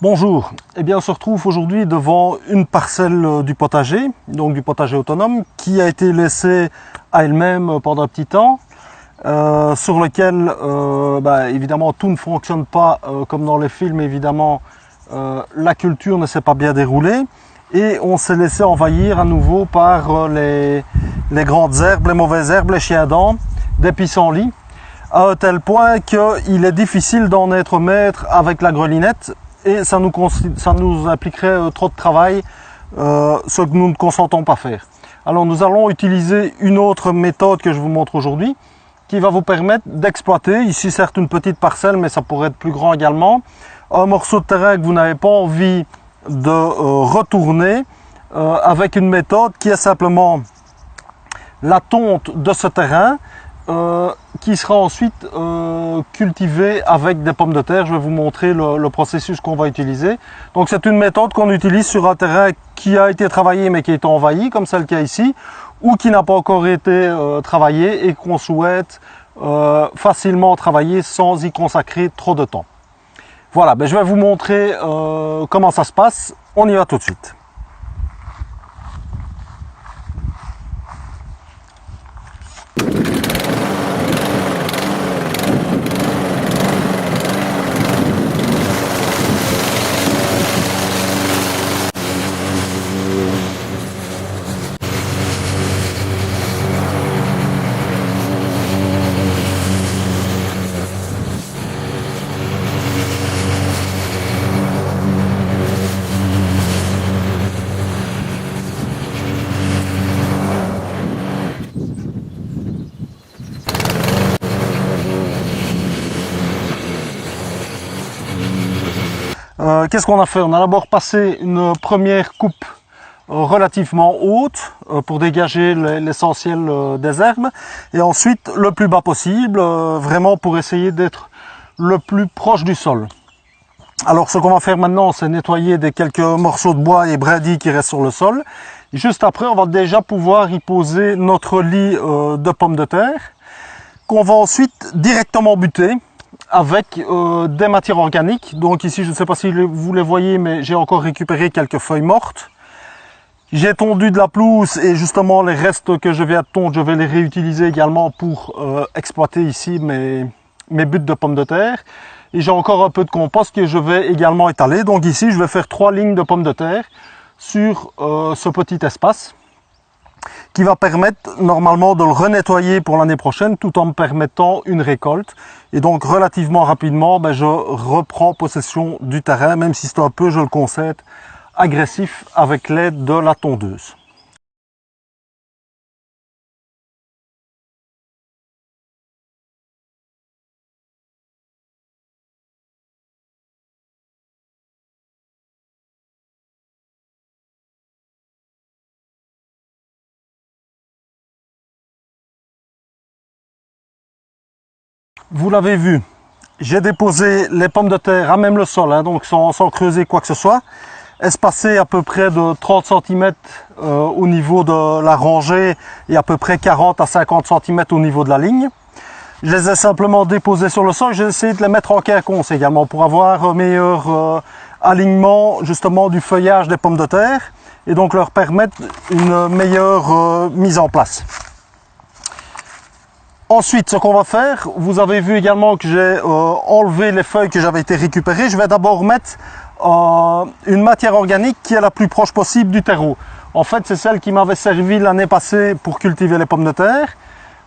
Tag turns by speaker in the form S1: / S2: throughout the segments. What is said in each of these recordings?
S1: Bonjour, eh bien on se retrouve aujourd'hui devant une parcelle du potager, donc du potager autonome, qui a été laissée à elle-même pendant un petit temps, sur lequel évidemment tout ne fonctionne pas comme dans les films, évidemment la culture ne s'est pas bien déroulée et on s'est laissé envahir à nouveau par les grandes herbes, les mauvaises herbes, les chiens-dents, des pissenlits, à un tel point qu'il est difficile d'en être maître avec la grelinette. Et ça nous impliquerait trop de travail, ce que nous ne consentons pas faire. Alors nous allons utiliser une autre méthode que je vous montre aujourd'hui, qui va vous permettre d'exploiter, ici certes une petite parcelle, mais ça pourrait être plus grand également, un morceau de terrain que vous n'avez pas envie de retourner, avec une méthode qui est simplement la tonte de ce terrain, qui sera ensuite cultivé avec des pommes de terre. Je vais vous montrer le processus qu'on va utiliser. Donc c'est une méthode qu'on utilise sur un terrain qui a été travaillé mais qui est envahi, comme celle qu'il y a ici, ou qui n'a pas encore été travaillé et qu'on souhaite facilement travailler sans y consacrer trop de temps. Voilà, je vais vous montrer comment ça se passe. On y va tout de suite. Qu'est-ce qu'on a fait? On a d'abord passé une première coupe relativement haute pour dégager l'essentiel des herbes et ensuite le plus bas possible, vraiment pour essayer d'être le plus proche du sol. Alors ce qu'on va faire maintenant, c'est nettoyer des quelques morceaux de bois et brindilles qui restent sur le sol. Et juste après, on va déjà pouvoir y poser notre lit de pommes de terre qu'on va ensuite directement buter avec des matières organiques. Donc ici, je ne sais pas si vous les voyez, mais j'ai encore récupéré quelques feuilles mortes. J'ai tondu de la pelouse et justement les restes que je viens de tondre, je vais les réutiliser également pour exploiter ici mes buttes de pommes de terre. Et j'ai encore un peu de compost que je vais également étaler. Donc ici, je vais faire 3 lignes de pommes de terre sur ce petit espace, qui va permettre normalement de le renettoyer pour l'année prochaine tout en me permettant une récolte. Et donc relativement rapidement, je reprends possession du terrain, même si c'est un peu, je le concède, agressif avec l'aide de la tondeuse. Vous l'avez vu, j'ai déposé les pommes de terre à même le sol, donc sans creuser quoi que ce soit, espacées à peu près de 30 cm au niveau de la rangée et à peu près 40 à 50 cm au niveau de la ligne. Je les ai simplement déposées sur le sol, j'ai essayé de les mettre en quinconce également pour avoir un meilleur alignement justement du feuillage des pommes de terre et donc leur permettre une meilleure mise en place. Ensuite, ce qu'on va faire, vous avez vu également que j'ai enlevé les feuilles que j'avais été récupérées. Je vais d'abord mettre une matière organique qui est la plus proche possible du terreau. En fait, c'est celle qui m'avait servi l'année passée pour cultiver les pommes de terre.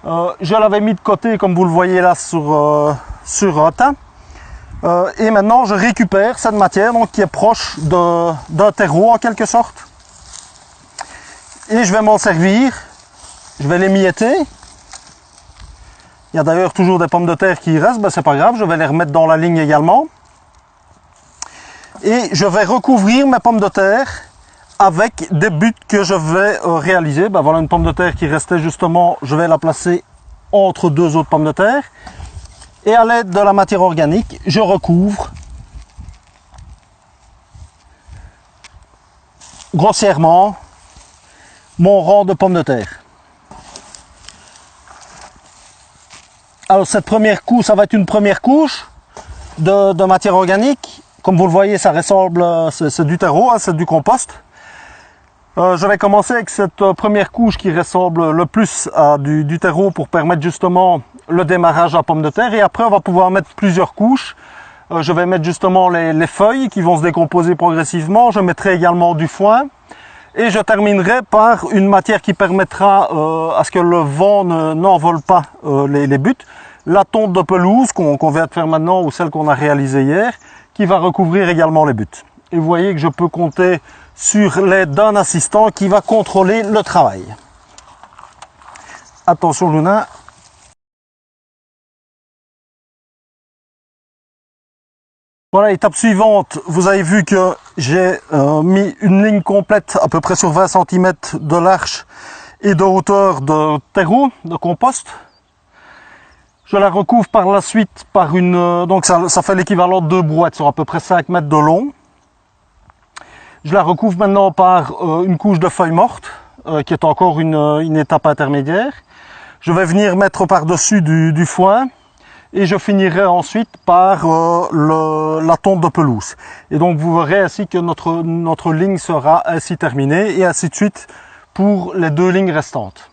S1: Je l'avais mis de côté, comme vous le voyez là, sur un tas. Et maintenant, je récupère cette matière donc, qui est proche d'un terreau en quelque sorte. Et je vais m'en servir. Je vais l'émietter. Il y a d'ailleurs toujours des pommes de terre qui restent, c'est pas grave, je vais les remettre dans la ligne également. Et je vais recouvrir mes pommes de terre avec des buttes que je vais réaliser. Voilà une pomme de terre qui restait justement, je vais la placer entre deux autres pommes de terre. Et à l'aide de la matière organique, je recouvre grossièrement mon rang de pommes de terre. Alors cette première couche, ça va être une première couche de matière organique Comme vous le voyez, ça ressemble, c'est du terreau, hein, c'est du compost. Je vais commencer avec cette première couche qui ressemble le plus à du terreau pour permettre justement le démarrage à la pomme de terre. Et après, on va pouvoir mettre plusieurs couches. Je vais mettre justement les feuilles qui vont se décomposer progressivement. Je mettrai également du foin. Et je terminerai par une matière qui permettra à ce que le vent n'envole pas les buts. La tonte de pelouse qu'on vient de faire maintenant ou celle qu'on a réalisée hier, qui va recouvrir également les buts. Et vous voyez que je peux compter sur l'aide d'un assistant qui va contrôler le travail. Attention Luna. Voilà, étape suivante, vous avez vu que j'ai mis une ligne complète à peu près sur 20 cm de large et de hauteur de terreau, de compost. Je la recouvre par la suite par une... donc ça fait l'équivalent de 2 brouettes sur à peu près 5 mètres de long. Je la recouvre maintenant par une couche de feuilles mortes, qui est encore une étape intermédiaire. Je vais venir mettre par-dessus du foin. Et je finirai ensuite par la tonte de pelouse. Et donc vous verrez ainsi que notre ligne sera ainsi terminée et ainsi de suite pour les 2 lignes restantes.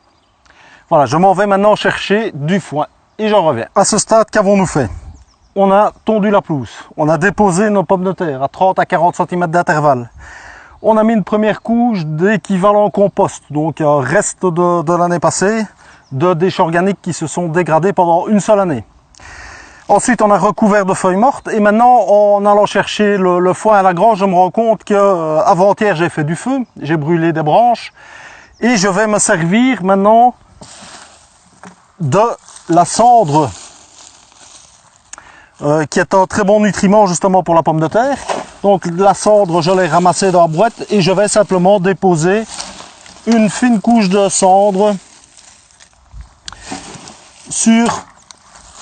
S1: Voilà, je m'en vais maintenant chercher du foin et j'en reviens. À ce stade, qu'avons-nous fait? On a tondu la pelouse, on a déposé nos pommes de terre à 30 à 40 cm d'intervalle. On a mis une première couche d'équivalent compost, donc reste de l'année passée, de déchets organiques qui se sont dégradés pendant une seule année. Ensuite, on a recouvert de feuilles mortes et maintenant, en allant chercher le foin à la grange, je me rends compte que avant-hier, j'ai fait du feu, j'ai brûlé des branches et je vais me servir maintenant de la cendre qui est un très bon nutriment justement pour la pomme de terre. Donc la cendre, je l'ai ramassée dans la boîte et je vais simplement déposer une fine couche de cendre sur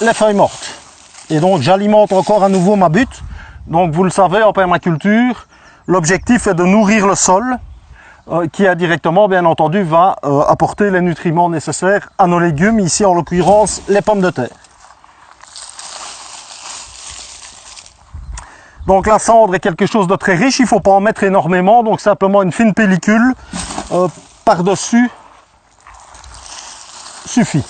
S1: les feuilles mortes. Et donc j'alimente encore à nouveau ma butte. Donc vous le savez, en permaculture, l'objectif est de nourrir le sol qui indirectement, bien entendu, va apporter les nutriments nécessaires à nos légumes, ici en l'occurrence les pommes de terre. Donc la cendre est quelque chose de très riche, il ne faut pas en mettre énormément, donc simplement une fine pellicule par-dessus suffit.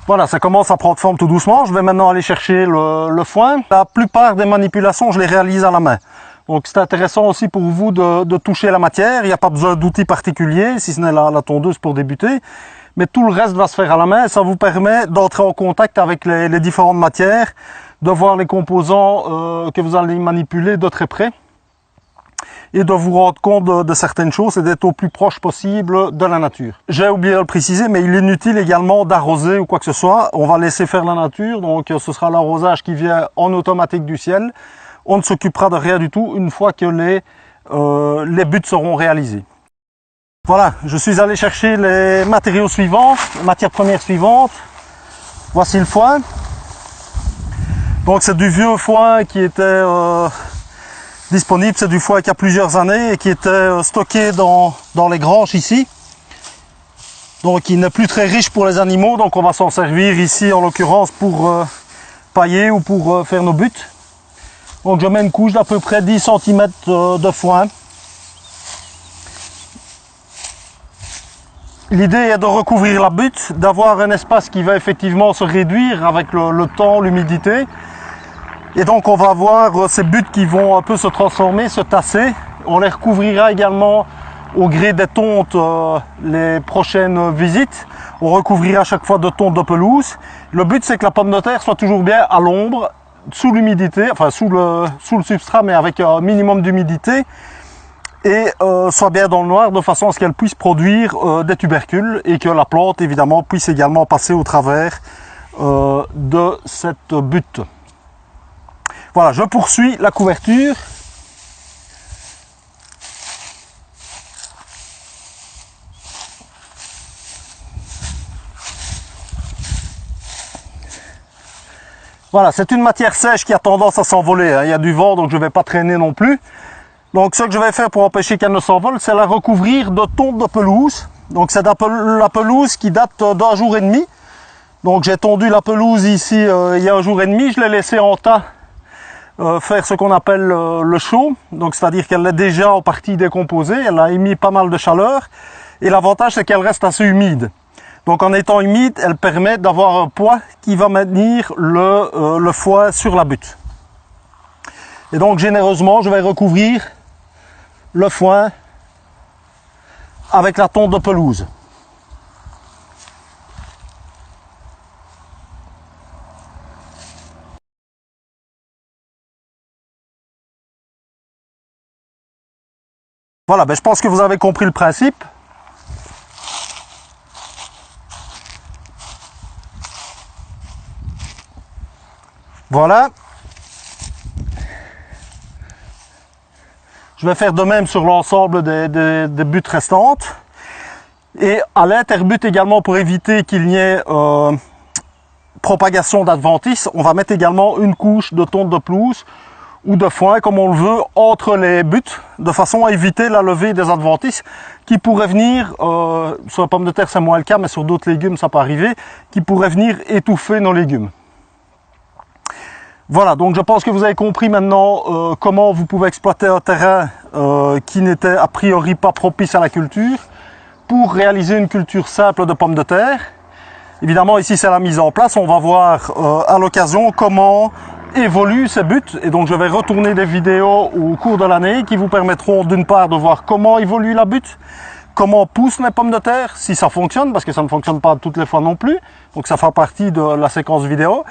S1: Voilà, ça commence à prendre forme tout doucement. Je vais maintenant aller chercher le foin. La plupart des manipulations, je les réalise à la main. Donc c'est intéressant aussi pour vous de toucher la matière. Il n'y a pas besoin d'outils particuliers, si ce n'est la tondeuse pour débuter. Mais tout le reste va se faire à la main et ça vous permet d'entrer en contact avec les différentes matières, de voir les composants que vous allez manipuler de très près et de vous rendre compte de certaines choses et d'être au plus proche possible de la nature. J'ai oublié de le préciser, mais il est inutile également d'arroser ou quoi que ce soit. On va laisser faire la nature, donc ce sera l'arrosage qui vient en automatique du ciel. On ne s'occupera de rien du tout une fois que les buts seront réalisés. Voilà, je suis allé chercher les matériaux suivants, les matières premières suivantes. Voici le foin. Donc c'est du vieux foin qui était disponible, c'est du foin qui a plusieurs années et qui était stocké dans les granges ici. Donc il n'est plus très riche pour les animaux, donc on va s'en servir ici en l'occurrence pour pailler ou pour faire nos buts. Donc je mets une couche d'à peu près 10 cm de foin. L'idée est de recouvrir la butte, d'avoir un espace qui va effectivement se réduire avec le temps, l'humidité. Et donc on va avoir ces buttes qui vont un peu se transformer, se tasser. On les recouvrira également au gré des tontes les prochaines visites. On recouvrira à chaque fois de tontes de pelouse. Le but c'est que la pomme de terre soit toujours bien à l'ombre, sous l'humidité, enfin sous le substrat mais avec un minimum d'humidité. Et soit bien dans le noir de façon à ce qu'elle puisse produire des tubercules et que la plante évidemment puisse également passer au travers de cette butte. Voilà, je poursuis la couverture. Voilà, c'est une matière sèche qui a tendance à s'envoler, hein. Il y a du vent donc je ne vais pas traîner non plus. Donc ce que je vais faire pour empêcher qu'elle ne s'envole, c'est la recouvrir de tonte de pelouse. Donc c'est la pelouse qui date d'un jour et demi. Donc j'ai tondu la pelouse ici il y a 1 jour et demi, je l'ai laissée en tas faire ce qu'on appelle le chaud, donc c'est-à-dire qu'elle est déjà en partie décomposée, elle a émis pas mal de chaleur, et l'avantage c'est qu'elle reste assez humide. Donc en étant humide, elle permet d'avoir un poids qui va maintenir le foie sur la butte. Et donc généreusement, je vais recouvrir le foin avec la tonte de pelouse. Voilà, je pense que vous avez compris le principe. Voilà. Je vais faire de même sur l'ensemble des buttes restantes. Et à l'interbutte également, pour éviter qu'il n'y ait propagation d'adventice, on va mettre également une couche de tonte de pelouse ou de foin, comme on le veut, entre les buttes, de façon à éviter la levée des adventices qui pourraient venir, sur la pomme de terre c'est moins le cas, mais sur d'autres légumes ça peut arriver, qui pourraient venir étouffer nos légumes. Voilà, donc je pense que vous avez compris maintenant comment vous pouvez exploiter un terrain qui n'était a priori pas propice à la culture pour réaliser une culture simple de pommes de terre. Évidemment, ici c'est la mise en place, on va voir à l'occasion comment évoluent ces buttes, et donc je vais retourner des vidéos au cours de l'année qui vous permettront d'une part de voir comment évolue la butte, comment poussent les pommes de terre, si ça fonctionne, parce que ça ne fonctionne pas toutes les fois non plus, donc ça fera partie de la séquence vidéo.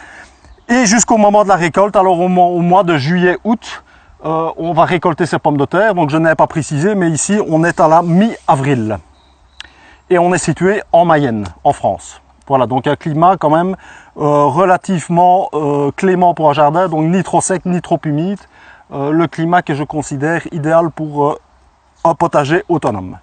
S1: Et jusqu'au moment de la récolte, alors au mois de juillet-août, on va récolter ces pommes de terre. Donc je n'ai pas précisé, mais ici on est à la mi-avril. Et on est situé en Mayenne, en France. Voilà, donc un climat quand même relativement clément pour un jardin, donc ni trop sec, ni trop humide. Le climat que je considère idéal pour un potager autonome.